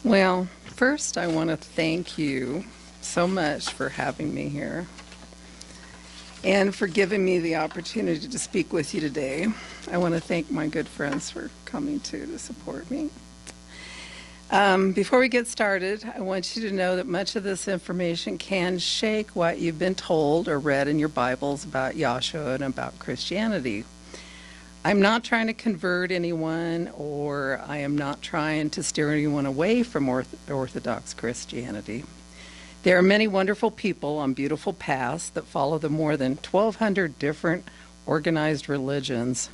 Well, first, I want to thank you so much for having me here and for giving me the opportunity to speak with you today. I want to thank my good friends for coming to support me. Before we get started, I want you to know that much of this information can shake what you've been told or read in your Bibles about Yahshua and about Christianity. I'm not trying to convert anyone, or I am not trying to steer anyone away from Orthodox Christianity. There are many wonderful people on beautiful paths that follow the more than 1,200 different organized religions.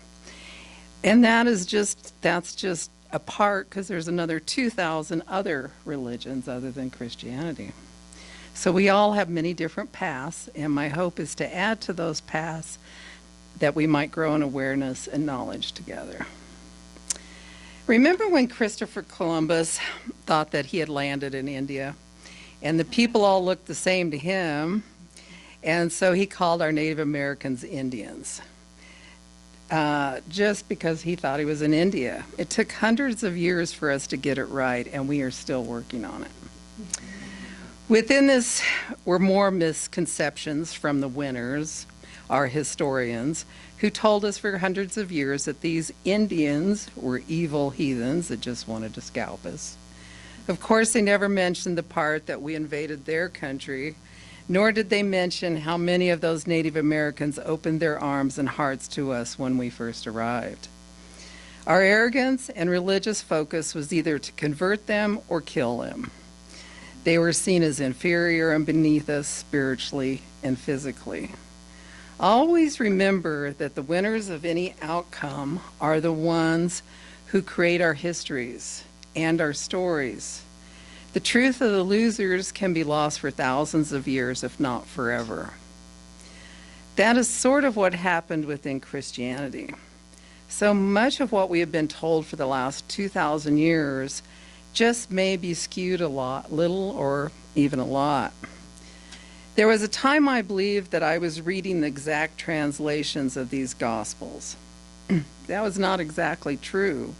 And that's just a part, because there's another 2,000 other religions other than Christianity. So we all have many different paths, and my hope is to add to those paths that we might grow in awareness and knowledge together. Remember when Christopher Columbus thought that he had landed in India, and the people all looked the same to him, and so he called our Native Americans Indians, just because he thought he was in India. It took hundreds of years for us to get it right, and we are still working on it. Within this were more misconceptions from the winners, our historians, who told us for hundreds of years that these Indians were evil heathens that just wanted to scalp us. Of course, they never mentioned the part that we invaded their country, nor did they mention how many of those Native Americans opened their arms and hearts to us when we first arrived. Our arrogance and religious focus was either to convert them or kill them. They were seen as inferior and beneath us spiritually and physically. Always remember that the winners of any outcome are the ones who create our histories and our stories. The truth of the losers can be lost for thousands of years, if not forever. That is sort of what happened within Christianity. So much of what we have been told for the last 2,000 years just may be skewed a little, or even a lot. There was a time I believed that I was reading the exact translations of these Gospels. That was not exactly true.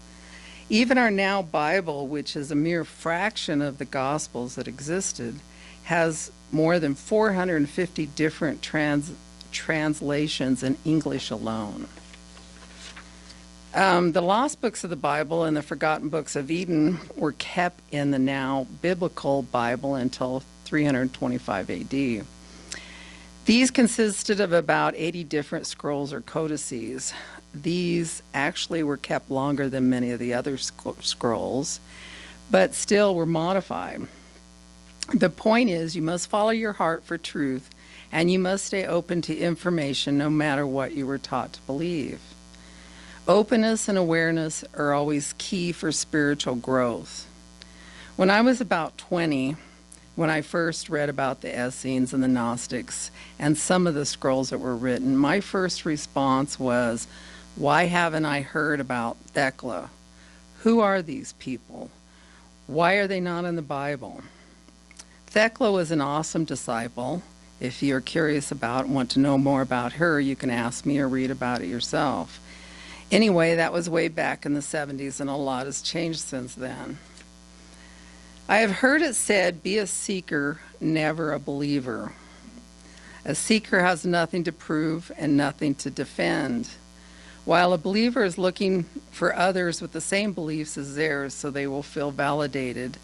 Even our now Bible, which is a mere fraction of the Gospels that existed, has more than 450 different translations in English alone. The lost books of the Bible and the forgotten books of Eden were kept in the now biblical Bible until 325 AD. These consisted of about 80 different scrolls or codices. These actually were kept longer than many of the other scrolls, but still were modified. The point is, you must follow your heart for truth, and you must stay open to information no matter what you were taught to believe. Openness and awareness are always key for spiritual growth. When I was about 20, when I first read about the Essenes and the Gnostics and some of the scrolls that were written, my first response was, why haven't I heard about Thecla? Who are these people? Why are they not in the Bible? Thecla was an awesome disciple. If you're curious about and want to know more about her, you can ask me or read about it yourself. Anyway, that was way back in the 70s, and a lot has changed since then. I have heard it said, be a seeker, never a believer. A seeker has nothing to prove and nothing to defend, while a believer is looking for others with the same beliefs as theirs so they will feel validated.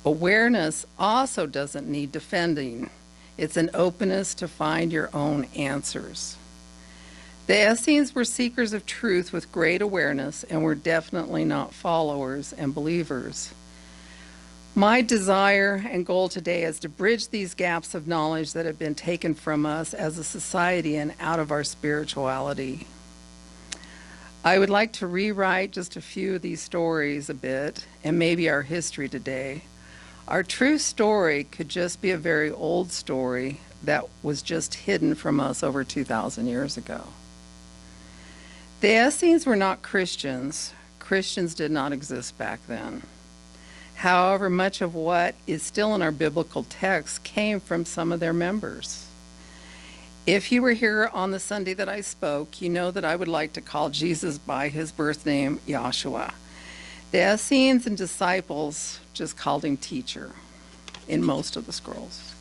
Awareness also doesn't need defending. It's an openness to find your own answers. The Essenes were seekers of truth with great awareness and were definitely not followers and believers. My desire and goal today is to bridge these gaps of knowledge that have been taken from us as a society and out of our spirituality. I would like to rewrite just a few of these stories a bit, and maybe our history today. Our true story could just be a very old story that was just hidden from us over 2,000 years ago. The Essenes were not Christians. Christians did not exist back then. However, much of what is still in our biblical text came from some of their members. If you were here on the Sunday that I spoke, you know that I would like to call Jesus by his birth name, Yahshua. The Essenes and disciples just called him teacher in most of the scrolls.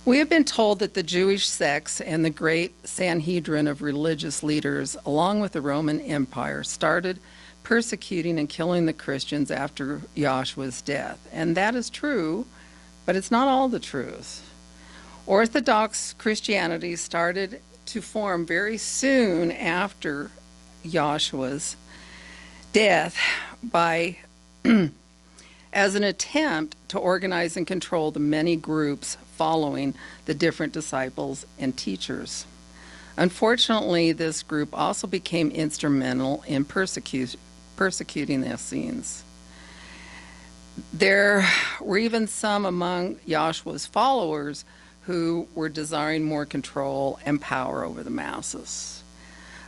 We have been told that the Jewish sects and the great Sanhedrin of religious leaders, along with the Roman Empire, started persecuting and killing the Christians after Joshua's death. And that is true, but it's not all the truth. Orthodox Christianity started to form very soon after Joshua's death as an attempt to organize and control the many groups following the different disciples and teachers. Unfortunately, this group also became instrumental in persecuting the Essenes. There were even some among Joshua's followers who were desiring more control and power over the masses.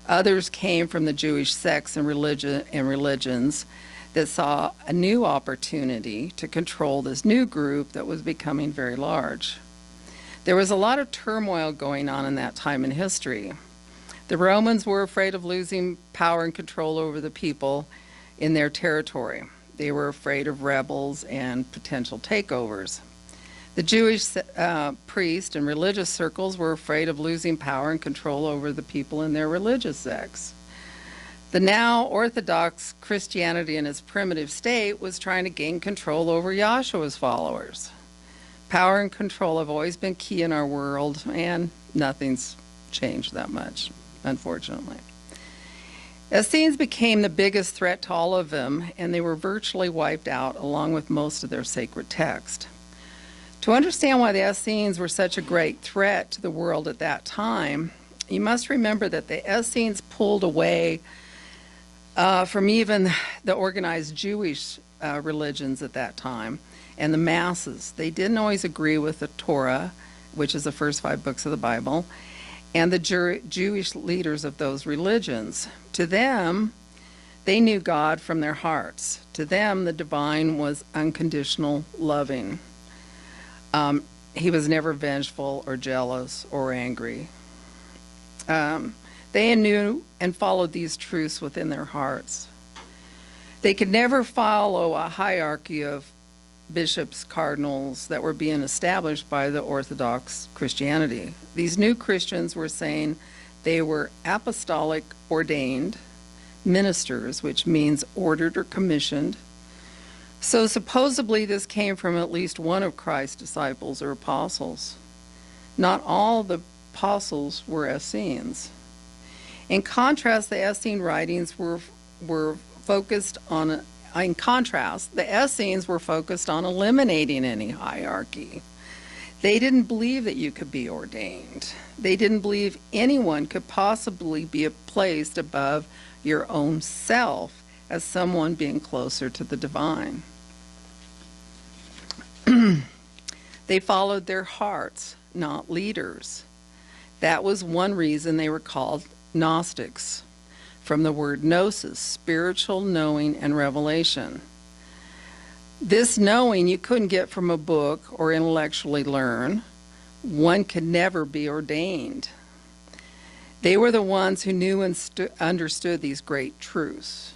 Others came from the Jewish sects and religions that saw a new opportunity to control this new group that was becoming very large. There was a lot of turmoil going on in that time in history. The Romans were afraid of losing power and control over the people in their territory. They were afraid of rebels and potential takeovers. The Jewish priests and religious circles were afraid of losing power and control over the people in their religious sects. The now Orthodox Christianity in its primitive state was trying to gain control over Joshua's followers. Power and control have always been key in our world, and nothing's changed that much, unfortunately. Essenes became the biggest threat to all of them, and they were virtually wiped out along with most of their sacred text. To understand why the Essenes were such a great threat to the world at that time, you must remember that the Essenes pulled away from even the organized Jewish religions at that time and the masses. They didn't always agree with the Torah, which is the first 5 books of the Bible, and the Jewish leaders of those religions. To them, they knew God from their hearts. To them, the divine was unconditional loving. He was never vengeful or jealous or angry. They knew and followed these truths within their hearts. They could never follow a hierarchy of bishops, cardinals that were being established by the Orthodox Christianity. These new Christians were saying they were apostolic ordained ministers, which means ordered or commissioned. So supposedly this came from at least one of Christ's disciples or apostles. Not all the apostles were Essenes. In contrast, the Essene writings were focused on, in contrast, the Essenes were focused on eliminating any hierarchy. They didn't believe that you could be ordained. They didn't believe anyone could possibly be placed above your own self as someone being closer to the divine. They followed their hearts, not leaders. That was one reason they were called Gnostics, from the word gnosis, spiritual knowing and revelation. This knowing you couldn't get from a book or intellectually learn. One could never be ordained. They were the ones who knew and understood these great truths.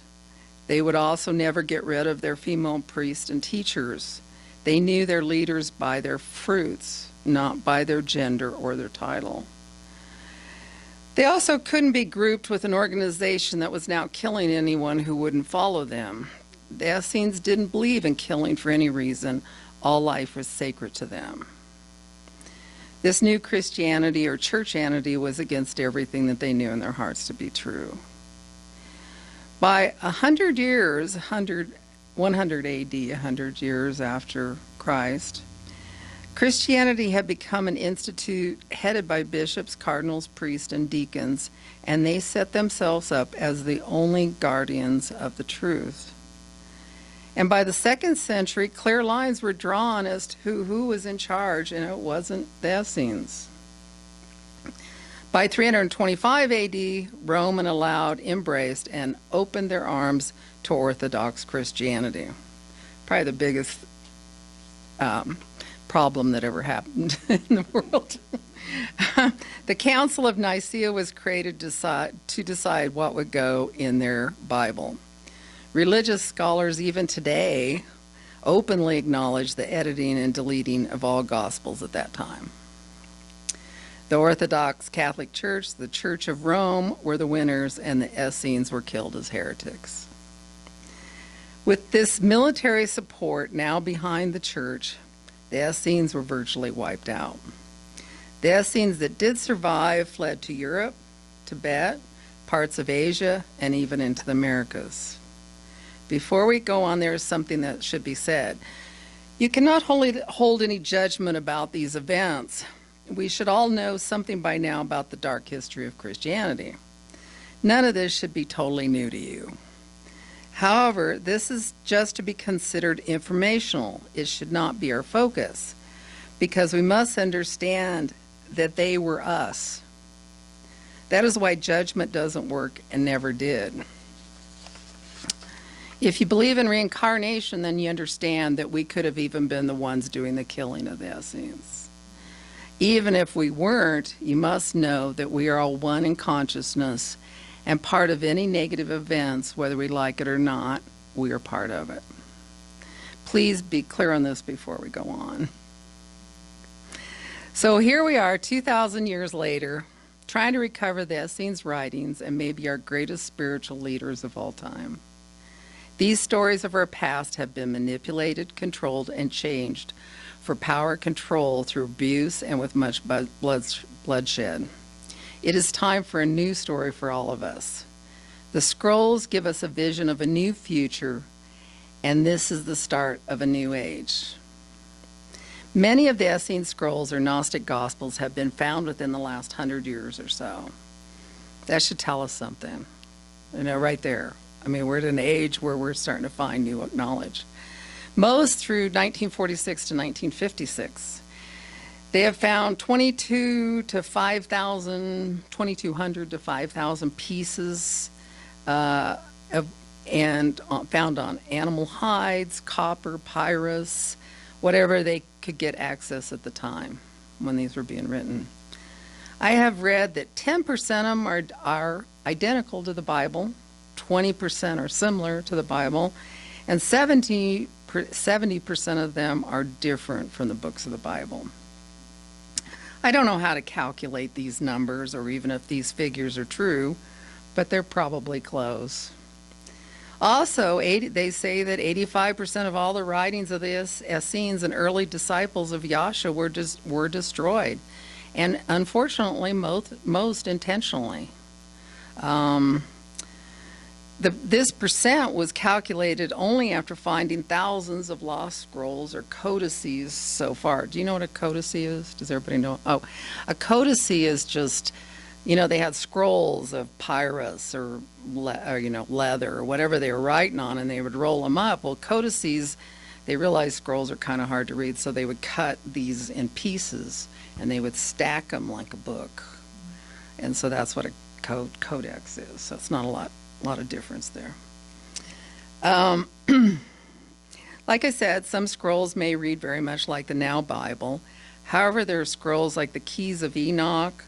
They would also never get rid of their female priests and teachers. They knew their leaders by their fruits, not by their gender or their title. They also couldn't be grouped with an organization that was now killing anyone who wouldn't follow them. The Essenes didn't believe in killing for any reason. All life was sacred to them. This new Christianity or churchianity was against everything that they knew in their hearts to be true. By 100 years, 100 AD, 100 years after Christ, Christianity had become an institute headed by bishops, cardinals, priests, and deacons, and they set themselves up as the only guardians of the truth. And by the 2nd century, clear lines were drawn as to who was in charge, and it wasn't the Essenes. By 325 AD, Rome embraced, and opened their arms to Orthodox Christianity. Probably the biggest problem that ever happened in the world. The Council of Nicaea was created to decide what would go in their Bible. Religious scholars, even today, openly acknowledge the editing and deleting of all Gospels at that time. The Orthodox Catholic Church, the Church of Rome, were the winners, and the Essenes were killed as heretics. With this military support now behind the church, the Essenes were virtually wiped out. The Essenes that did survive fled to Europe, Tibet, parts of Asia, and even into the Americas. Before we go on, there is something that should be said. You cannot hold any judgment about these events. We should all know something by now about the dark history of Christianity. None of this should be totally new to you. However, this is just to be considered informational. It should not be our focus, because we must understand that they were us. That is why judgment doesn't work and never did. If you believe in reincarnation, then you understand that we could have even been the ones doing the killing of the Essenes. Even if we weren't, you must know that we are all one in consciousness, and part of any negative events, whether we like it or not, we are part of it. Please be clear on this before we go on. So here we are, 2,000 years later, trying to recover the Essenes' writings and maybe our greatest spiritual leaders of all time. These stories of our past have been manipulated, controlled, and changed for power control through abuse and with much bloodshed. It is time for a new story for all of us. The scrolls give us a vision of a new future, and this is the start of a new age. Many of the Essene scrolls or Gnostic Gospels have been found within the last 100 years or so. That should tell us something, right there. I mean, we're at an age where we're starting to find new knowledge. Most through 1946 to 1956. They have found 2,200 to 5,000 pieces and found on animal hides, copper, papyrus, whatever they could get access at the time when these were being written. I have read that 10% of them are identical to the Bible, 20% are similar to the Bible, and 70% of them are different from the books of the Bible. I don't know how to calculate these numbers or even if these figures are true, but they're probably close. Also, they say that 85% of all the writings of the Essenes and early disciples of Yahshua were destroyed, and unfortunately, most intentionally. This percent was calculated only after finding thousands of lost scrolls or codices so far. Do you know what a codice is? Does everybody know? Oh, a codice is just, they had scrolls of papyrus or leather or whatever they were writing on, and they would roll them up. Well, codices, they realized scrolls are kind of hard to read, so they would cut these in pieces and they would stack them like a book. And so that's what a codex is. So it's not a lot of difference there. Like I said, some scrolls may read very much like the Now Bible. However, there are scrolls like the Keys of Enoch,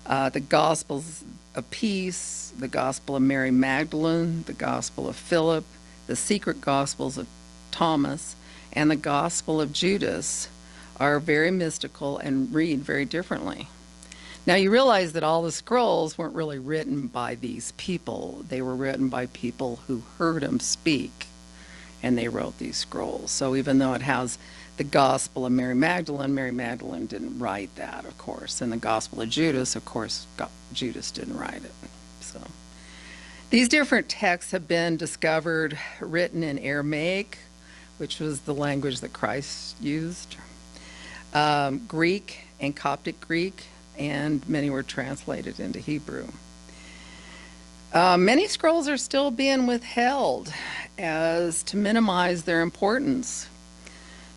the Gospels of Peace, the Gospel of Mary Magdalene, the Gospel of Philip, the Secret Gospels of Thomas, and the Gospel of Judas are very mystical and read very differently. Now, you realize that all the scrolls weren't really written by these people. They were written by people who heard them speak, and they wrote these scrolls. So even though it has the Gospel of Mary Magdalene didn't write that, of course. And the Gospel of Judas, of course, Judas didn't write it. So these different texts have been discovered written in Aramaic, which was the language that Christ used, Greek and Coptic Greek, and many were translated into Hebrew. Many scrolls are still being withheld as to minimize their importance.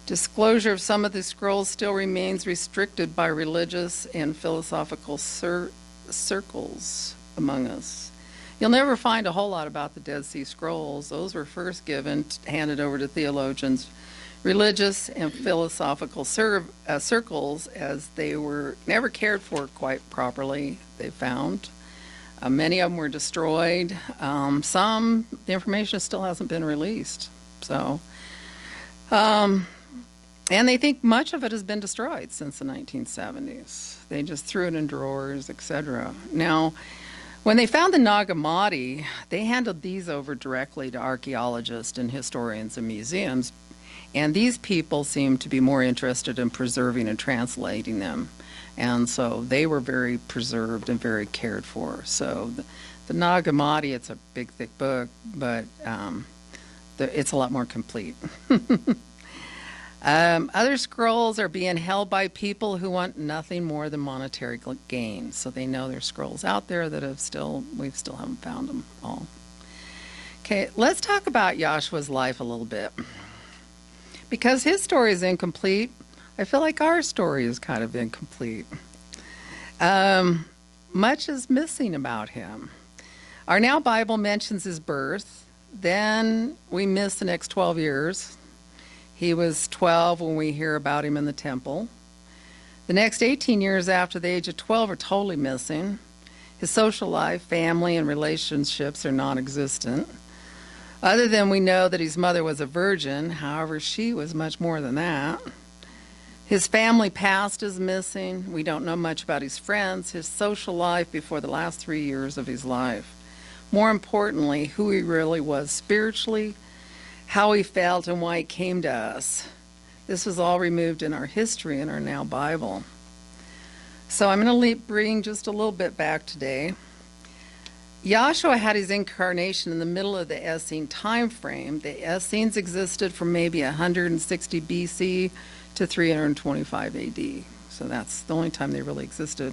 Disclosure of some of the scrolls still remains restricted by religious and philosophical circles among us. You'll never find a whole lot about the Dead Sea Scrolls. Those were first handed over to theologians, religious and philosophical circles, as they were never cared for quite properly, they found. Many of them were destroyed. The information still hasn't been released. So, and they think much of it has been destroyed since the 1970s. They just threw it in drawers, etc. Now, when they found the Nag Hammadi, they handed these over directly to archaeologists and historians and museums, and these people seemed to be more interested in preserving and translating them. And so they were very preserved and very cared for. So the Nag Hammadi, it's a big, thick book, but it's a lot more complete. Other scrolls are being held by people who want nothing more than monetary gain. So they know there's scrolls out there that we still haven't found them all. Okay, let's talk about Joshua's life a little bit. Because his story is incomplete, I feel like our story is kind of incomplete. Much is missing about him. Our Now Bible mentions his birth. Then we miss the next 12 years. He was 12 when we hear about him in the temple. The next 18 years after the age of 12 are totally missing. His social life, family, and relationships are non-existent. Other than we know that his mother was a virgin, however, she was much more than that. His family past is missing. We don't know much about his friends, his social life before the last 3 years of his life. More importantly, who he really was spiritually, how he felt, and why he came to us. This was all removed in our history in our Now Bible. So I'm going to bring just a little bit back today. Joshua had his incarnation in the middle of the Essene time frame. The Essenes existed from maybe 160 BC to 325 AD. So that's the only time they really existed.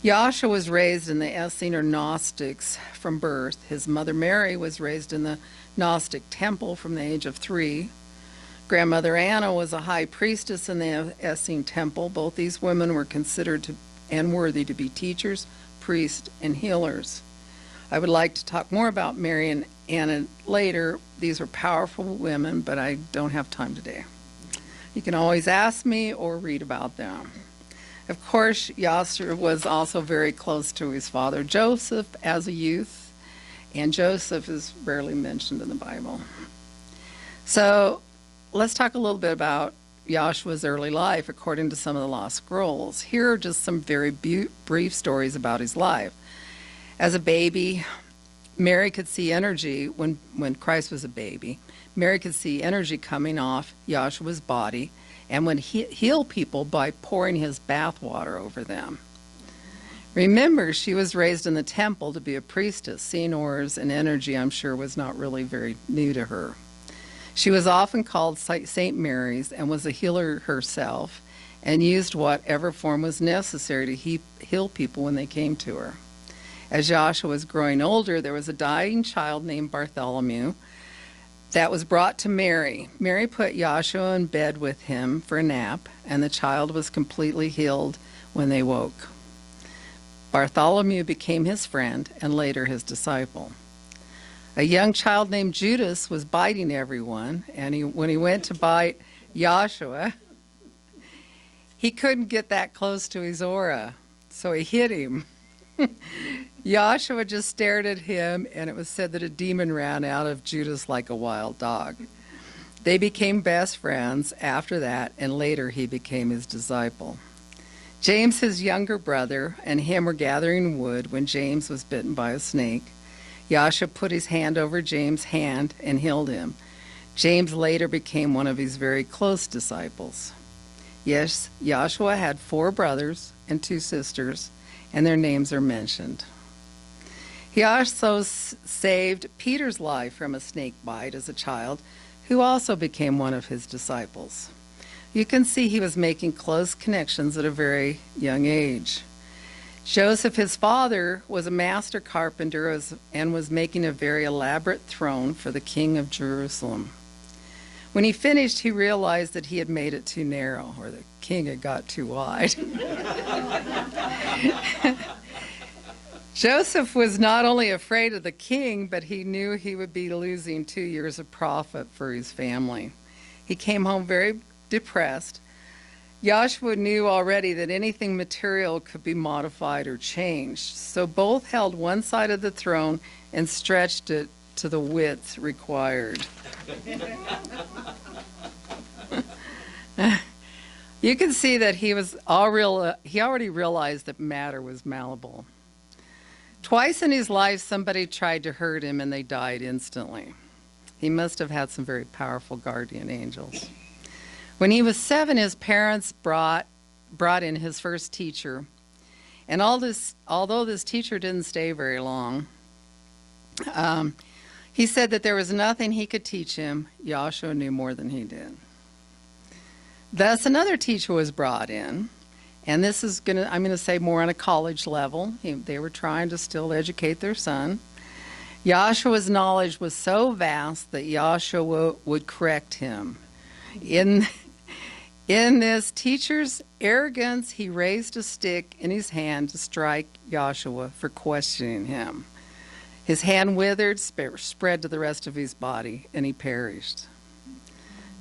Joshua was raised in the Essene or Gnostics from birth. His mother Mary was raised in the Gnostic temple from the age of 3. Grandmother Anna was a high priestess in the Essene temple. Both these women were considered and worthy to be teachers, priests, and healers. I would like to talk more about Mary and Anna later. These were powerful women, but I don't have time today. You can always ask me or read about them. Of course, Joshua was also very close to his father Joseph as a youth, and Joseph is rarely mentioned in the Bible. So let's talk a little bit about Joshua's early life according to some of the lost scrolls. Here are just some very brief stories about his life. As a baby, Mary could see energy when Christ was a baby. Mary could see energy coming off Joshua's body and would heal people by pouring his bath water over them. Remember, she was raised in the temple to be a priestess. Seeing auras and energy, I'm sure, was not really very new to her. She was often called St. Mary's and was a healer herself and used whatever form was necessary to heal people when they came to her. As Joshua was growing older, there was a dying child named Bartholomew that was brought to Mary. Mary put Joshua in bed with him for a nap, and the child was completely healed when they woke. Bartholomew became his friend and later his disciple. A young child named Judas was biting everyone, and when he went to bite Joshua, he couldn't get that close to his aura, so he hit him. Joshua just stared at him, and it was said that a demon ran out of Judas like a wild dog. They became best friends after that, and later he became his disciple. James, his younger brother, and him were gathering wood when James was bitten by a snake. Joshua put his hand over James' hand and healed him. James later became one of his very close disciples. Yes, Joshua had 4 brothers and 2 sisters, and their names are mentioned. He also saved Peter's life from a snake bite as a child, who also became one of his disciples. You can see he was making close connections at a very young age. Joseph, his father, was a master carpenter and was making a very elaborate throne for the king of Jerusalem. When he finished, he realized that he had made it too narrow, or the king had got too wide. Joseph was not only afraid of the king, but he knew he would be losing 2 years of profit for his family. He came home very depressed, Joshua knew already that anything material could be modified or changed, so both held one side of the throne and stretched it to the width required. You can see that he already realized that matter was malleable. Twice in his life, somebody tried to hurt him and they died instantly. He must have had some very powerful guardian angels. When he was 7, his parents brought in his first teacher. And although this teacher didn't stay very long, he said that there was nothing he could teach him. Joshua knew more than he did. Thus, another teacher was brought in, and this is I'm going to say more on a college level. They were trying to still educate their son. Joshua's knowledge was so vast that Joshua would correct him. In this teacher's arrogance, he raised a stick in his hand to strike Joshua for questioning him. His hand withered, spread to the rest of his body, and he perished.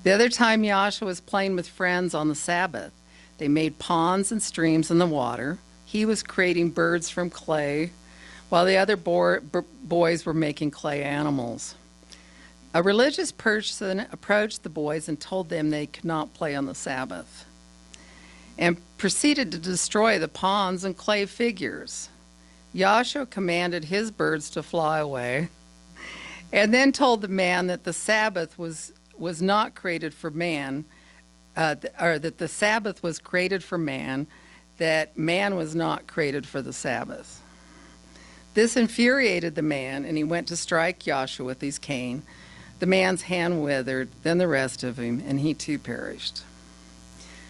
The other time Joshua was playing with friends on the Sabbath. They made ponds and streams in the water. He was creating birds from clay, while the other boys were making clay animals. A religious person approached the boys and told them they could not play on the Sabbath, and proceeded to destroy the ponds and clay figures. Joshua commanded his birds to fly away, and then told the man that the Sabbath was not created for man, or that the Sabbath was created for man, that man was not created for the Sabbath. This infuriated the man, and he went to strike Joshua with his cane. The man's hand withered, then the rest of him, and he too perished.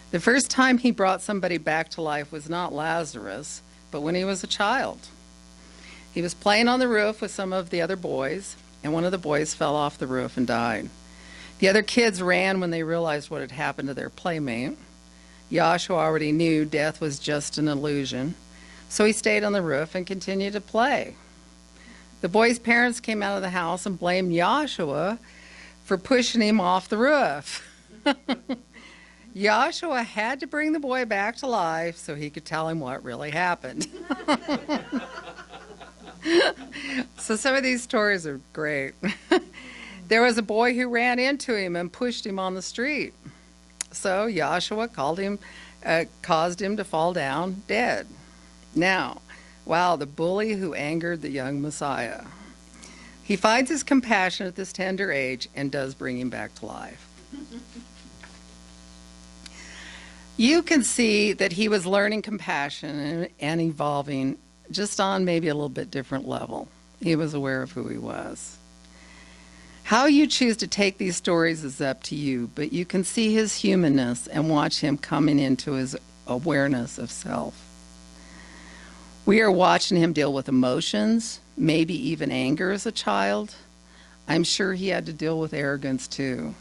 The first time he brought somebody back to life was not Lazarus, but when he was a child. He was playing on the roof with some of the other boys, and one of the boys fell off the roof and died. The other kids ran when they realized what had happened to their playmate. Joshua already knew death was just an illusion, so he stayed on the roof and continued to play. The boy's parents came out of the house and blamed Joshua for pushing him off the roof. Joshua had to bring the boy back to life so he could tell him what really happened. So some of these stories are great. There was a boy who ran into him and pushed him on the street. So Joshua caused him to fall down dead. Now, wow, the bully who angered the young Messiah. He finds his compassion at this tender age and does bring him back to life. You can see that he was learning compassion and evolving just on maybe a little bit different level. He was aware of who he was. How you choose to take these stories is up to you, but you can see his humanness and watch him coming into his awareness of self. We are watching him deal with emotions, maybe even anger as a child. I'm sure he had to deal with arrogance too.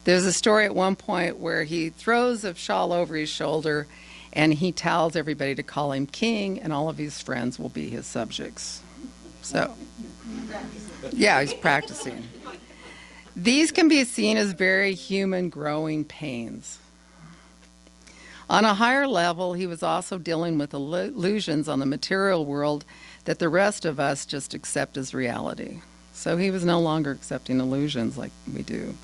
There's a story at one point where he throws a shawl over his shoulder and he tells everybody to call him king, and all of his friends will be his subjects. So, yeah, he's practicing. These can be seen as very human growing pains. On a higher level, he was also dealing with illusions on the material world that the rest of us just accept as reality. So he was no longer accepting illusions like we do.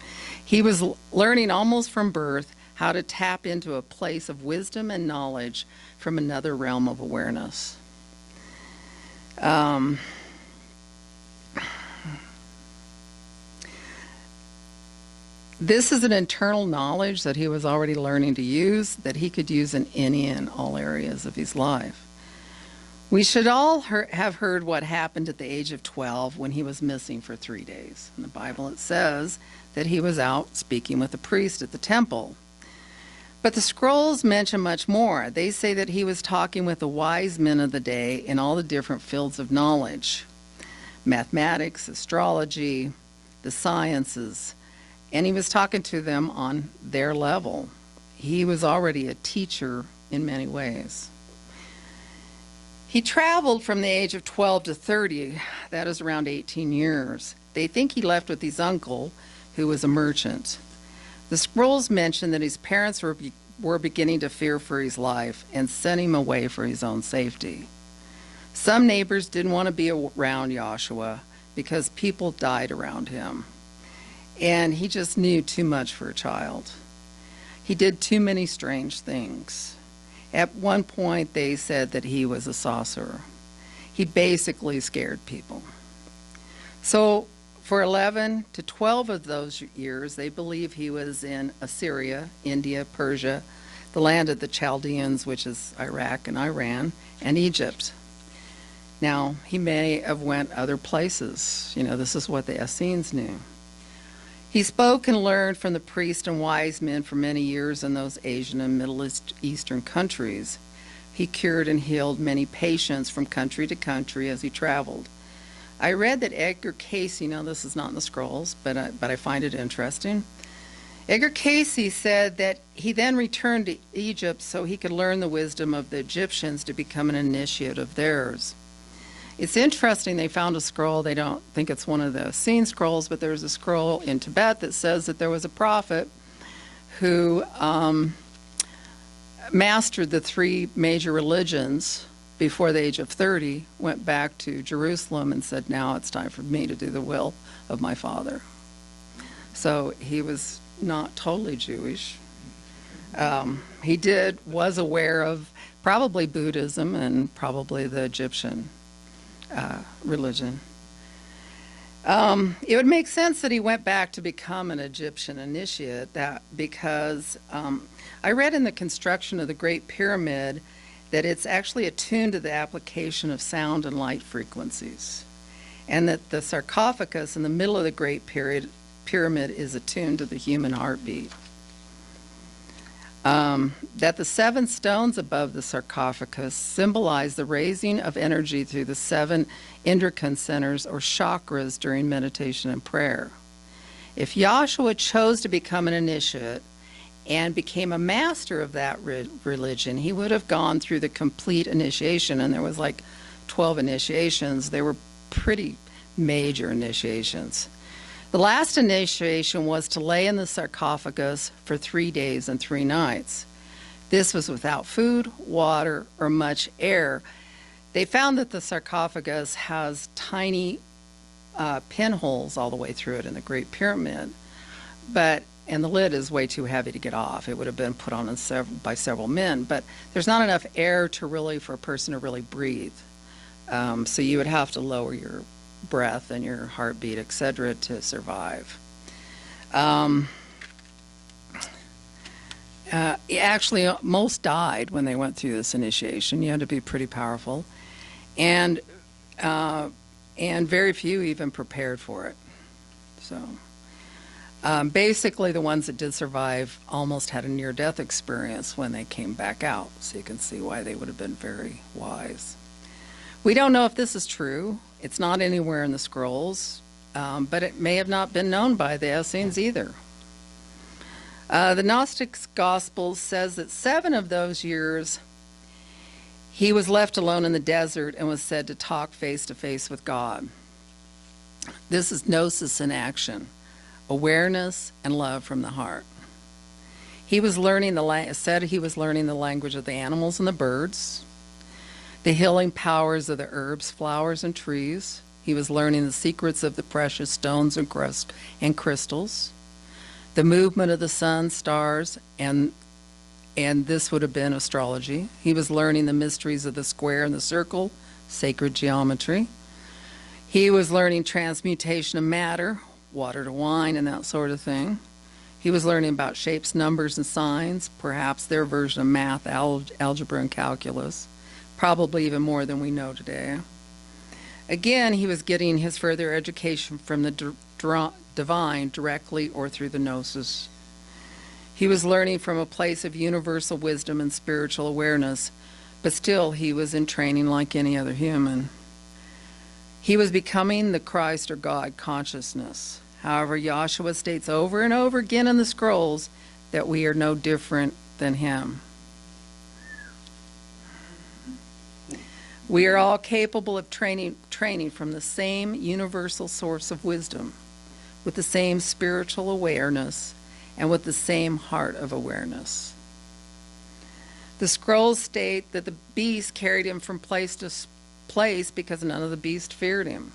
He was learning almost from birth how to tap into a place of wisdom and knowledge from another realm of awareness. This is an internal knowledge that he was already learning to use, that he could use in any and all areas of his life. We should all have heard what happened at the age of 12 when he was missing for 3 days. In the Bible it says that he was out speaking with a priest at the temple. But the scrolls mention much more. They say that he was talking with the wise men of the day in all the different fields of knowledge: mathematics, astrology, the sciences, and he was talking to them on their level. He was already a teacher in many ways. He traveled from the age of 12 to 30, that is around 18 years. They think he left with his uncle, who was a merchant. The scrolls mention that his parents were were beginning to fear for his life and sent him away for his own safety. Some neighbors didn't want to be around Joshua because people died around him, and he just knew too much for a child. He did too many strange things. At one point, they said that he was a sorcerer. He basically scared people. So for 11 to 12 of those years, they believe he was in Assyria, India, Persia, the land of the Chaldeans, which is Iraq and Iran, and Egypt. Now, he may have went other places. This is what the Essenes knew. He spoke and learned from the priests and wise men for many years in those Asian and Middle Eastern countries. He cured and healed many patients from country to country as he traveled. I read that Edgar Cayce, this is not in the scrolls, but I find it interesting. Edgar Cayce said that he then returned to Egypt so he could learn the wisdom of the Egyptians to become an initiate of theirs. It's interesting, they found a scroll. They don't think it's one of the Essene scrolls, but there's a scroll in Tibet that says that there was a prophet who mastered the three major religions before the age of 30, went back to Jerusalem and said, now it's time for me to do the will of my Father. So he was not totally Jewish. He was aware of probably Buddhism and probably the Egyptian religion. It would make sense that he went back to become an Egyptian initiate, because I read in the construction of the Great Pyramid that it's actually attuned to the application of sound and light frequencies, and that the sarcophagus in the middle of the Great Pyramid is attuned to the human heartbeat. That the 7 stones above the sarcophagus symbolize the raising of energy through the 7 endocrine centers or chakras during meditation and prayer. If Joshua chose to become an initiate and became a master of that religion, he would have gone through the complete initiation, and there was like 12 initiations. They were pretty major initiations. The last initiation was to lay in the sarcophagus for 3 days and 3 nights. This was without food, water, or much air. They found that the sarcophagus has tiny pinholes all the way through it in the Great Pyramid, and the lid is way too heavy to get off. It would have been put on by several men, but there's not enough air for a person to really breathe. So you would have to lower your breath and your heartbeat, etc., to survive. Actually, most died when they went through this initiation. You had to be pretty powerful, and very few even prepared for it. So basically, the ones that did survive almost had a near-death experience when they came back out. So you can see why they would have been very wise. We don't know if this is true. It's not anywhere in the scrolls, but it may have not been known by the Essenes either. The Gnostic Gospels says that 7 of those years he was left alone in the desert and was said to talk face to face with God. This is gnosis in action, awareness and love from the heart. He was learning the language of the animals and the birds, the healing powers of the herbs, flowers, and trees. He was learning the secrets of the precious stones and crystals, the movement of the sun, stars, and this would have been astrology. He was learning the mysteries of the square and the circle, sacred geometry. He was learning transmutation of matter, water to wine, and that sort of thing. He was learning about shapes, numbers, and signs, perhaps their version of math, algebra, and calculus, probably even more than we know today. Again, he was getting his further education from the divine directly or through the gnosis. He was learning from a place of universal wisdom and spiritual awareness, but still he was in training like any other human. He was becoming the Christ or God consciousness. However, Joshua states over and over again in the scrolls that we are no different than him. We are all capable of training from the same universal source of wisdom, with the same spiritual awareness, and with the same heart of awareness. The scrolls state that the beast carried him from place to place because none of the beast feared him.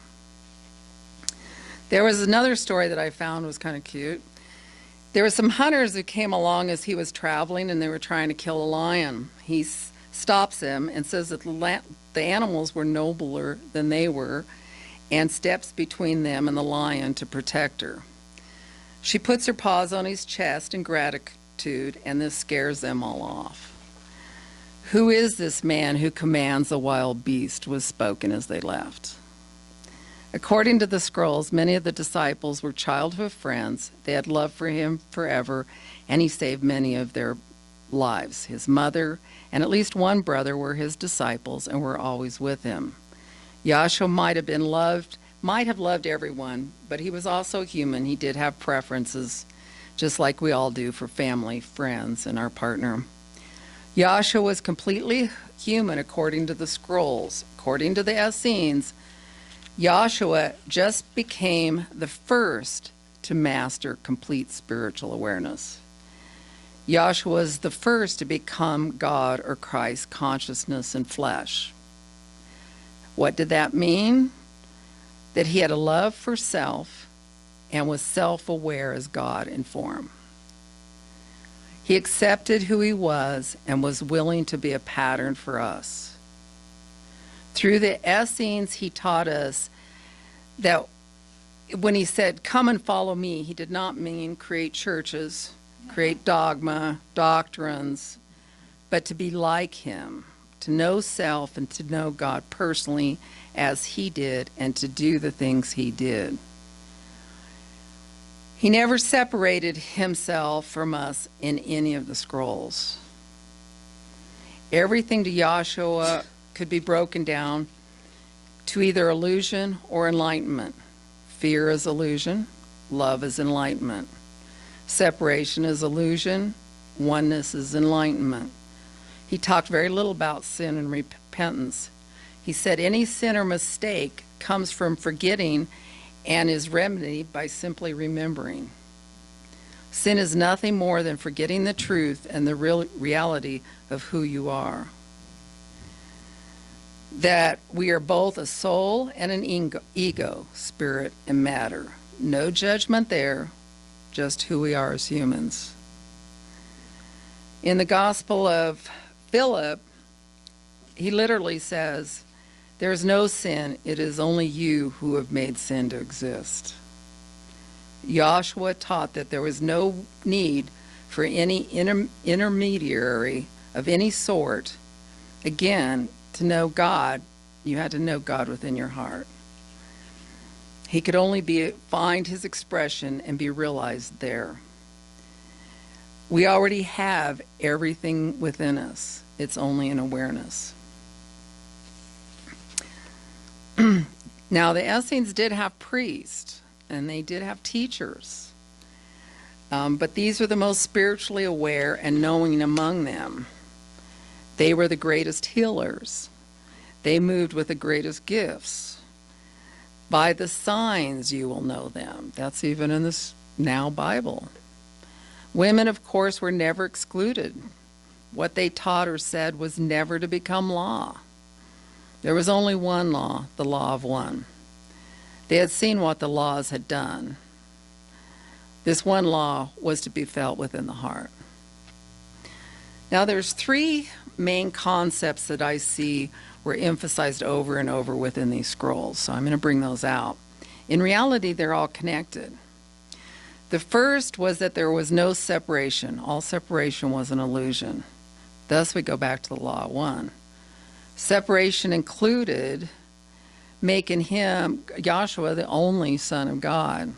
There was another story that I found was kind of cute. There were some hunters who came along as he was traveling, and they were trying to kill a lion. He stops him and says that the animals were nobler than they were, and steps between them and the lion to protect her. She puts her paws on his chest in gratitude, and this scares them all off. "Who is this man who commands a wild beast?" was spoken as they left. According to the scrolls, many of the disciples were childhood friends. They had love for him forever, and he saved many of their lives. His mother and at least one brother were his disciples and were always with him. Yahshua might have loved everyone, but he was also human. He did have preferences, just like we all do for family, friends, and our partner. Yahshua was completely human according to the scrolls. According to the Essenes, Yahshua just became the first to master complete spiritual awareness. Yahshua was the first to become God or Christ consciousness in flesh. What did that mean? That he had a love for self and was self-aware as God in form. He accepted who he was and was willing to be a pattern for us. Through the Essenes, he taught us that when he said, "Come and follow me," he did not mean create churches, create dogma, doctrines, but to be like him, to know self and to know God personally as he did, and to do the things he did. He never separated himself from us in any of the scrolls. Everything to Yahshua could be broken down to either illusion or enlightenment. Fear is illusion, love is enlightenment. Separation is illusion, oneness is enlightenment. He talked very little about sin and repentance. He said any sin or mistake comes from forgetting and is remedied by simply remembering. Sin is nothing more than forgetting the truth and the real reality of who you are. That we are both a soul and an ego, spirit and matter. No judgment there, just who we are as humans. In the Gospel of Philip, he literally says, "There is no sin, it is only you who have made sin to exist." Yahshua taught that there was no need for any intermediary of any sort. Again, to know God, you had to know God within your heart. He could only find his expression and be realized there. We already have everything within us. It's only an awareness. Now, the Essenes did have priests, and they did have teachers. But these were the most spiritually aware and knowing among them. They were the greatest healers. They moved with the greatest gifts. By the signs you will know them. That's even in this now Bible. Women, of course, were never excluded. What they taught or said was never to become law. There was only one law, the law of one. They had seen what the laws had done. This one law was to be felt within the heart. Now there's three main concepts that I see were emphasized over and over within these scrolls, so I'm going to bring those out. In reality, they're all connected. The first was that there was no separation. All separation was an illusion. Thus, we go back to the law of one. Separation included making him, Yahshua, the only Son of God.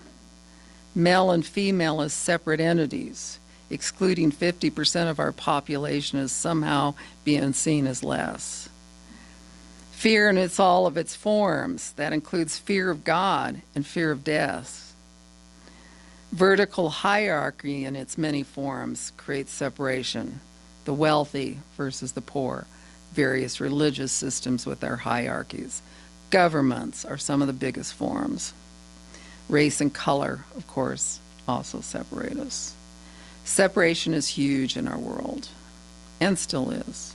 Male and female as separate entities, excluding 50% of our population as somehow being seen as less. Fear in all of its forms. That includes fear of God and fear of death. Vertical hierarchy in its many forms creates separation. The wealthy versus the poor. Various religious systems with their hierarchies. Governments are some of the biggest forms. Race and color, of course, also separate us. Separation is huge in our world. and still is.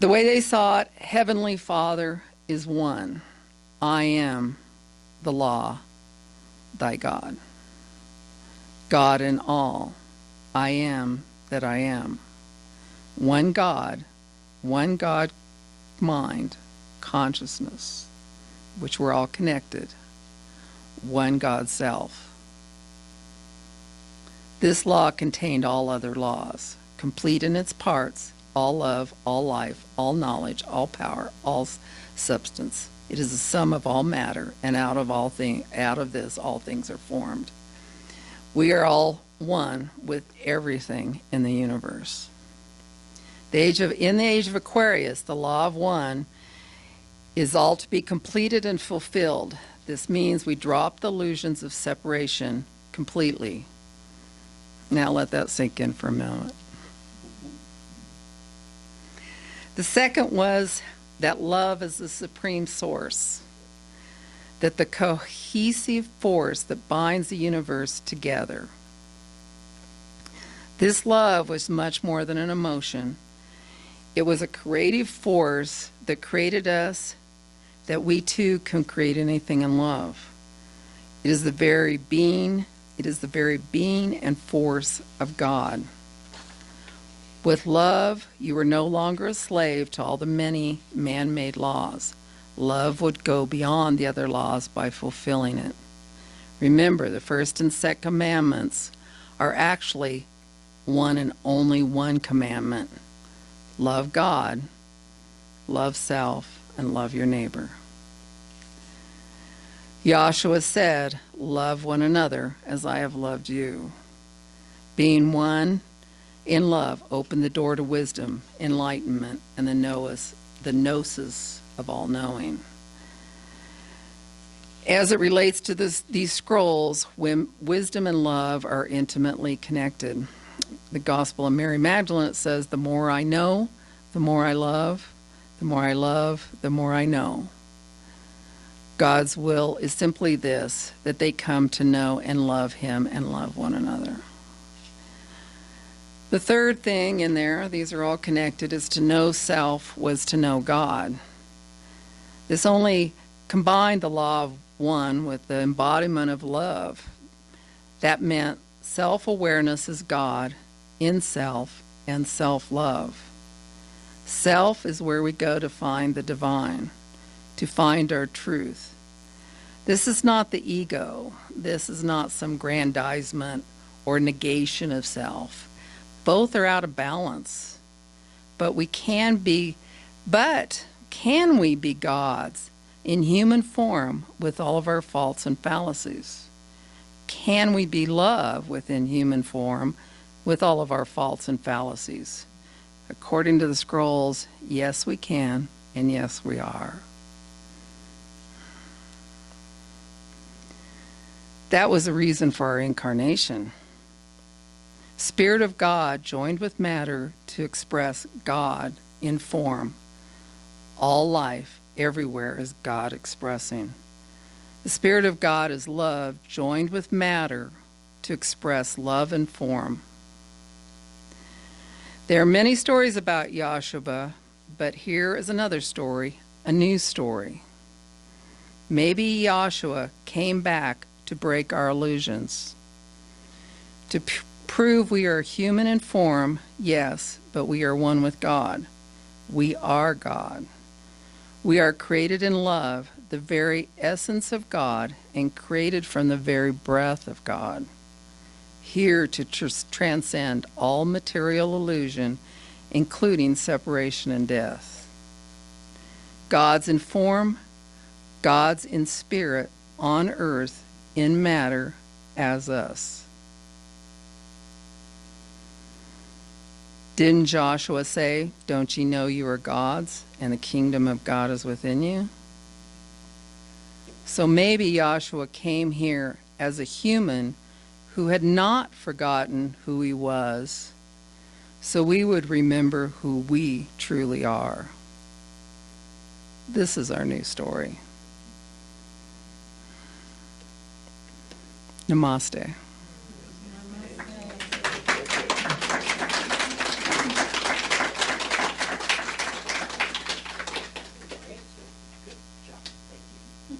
The way they saw it, Heavenly Father is one. I am the law, thy God. God in all. I am that I am. One God mind, consciousness, which we're all connected. One God self. This law contained all other laws, complete in its parts, all love, all life, all knowledge, all power, all substance. It is the sum of all matter, and out of this all things are formed. We are all one with everything in the universe. In the age of Aquarius, the law of one is all to be completed and fulfilled. This means we drop the illusions of separation completely. Now let that sink in for a moment. The second was that love is the supreme source, that the cohesive force that binds the universe together. This love was much more than an emotion. It was a creative force that created us, that we too can create anything in love. It is the very being and force of God. With love, you are no longer a slave to all the many man-made laws. Love would go beyond the other laws by fulfilling it. Remember, the first and second commandments are actually one and only one commandment. Love God, love self, and love your neighbor. Yahshua said, love one another as I have loved you. Being one in love opened the door to wisdom, enlightenment, and the gnosis of all knowing. As it relates to these scrolls, wisdom and love are intimately connected. The Gospel of Mary Magdalene says, the more I know, the more I love, the more I love, the more I know. God's will is simply this, that they come to know and love Him and love one another. The third thing in there, these are all connected, is to know self was to know God. This only combined the law of one with the embodiment of love. That meant self-awareness is God in self and self-love. Self is where we go to find the divine, to find our truth. This is not the ego. This is not some grandizement or negation of self. Both are out of balance. But can we be gods in human form with all of our faults and fallacies? Can we be love within human form with all of our faults and fallacies? According to the scrolls, yes we can, and yes we are. That was the reason for our incarnation. Spirit of God joined with matter to express God in form. All life, everywhere, is God expressing. The Spirit of God is love joined with matter to express love in form. There are many stories about Yahshua, but here is another story, a new story. Maybe Yahshua came back to break our illusions, to prove we are human in form, yes, but we are one with God. We are God. We are created in love, the very essence of God, and created from the very breath of God. Here to transcend all material illusion, including separation and death. God's in form, God's in spirit, on earth, in matter, as us. Didn't Joshua say, don't ye know you are gods, and the kingdom of God is within you? So maybe Joshua came here as a human who had not forgotten who he was, so we would remember who we truly are. This is our new story. Namaste.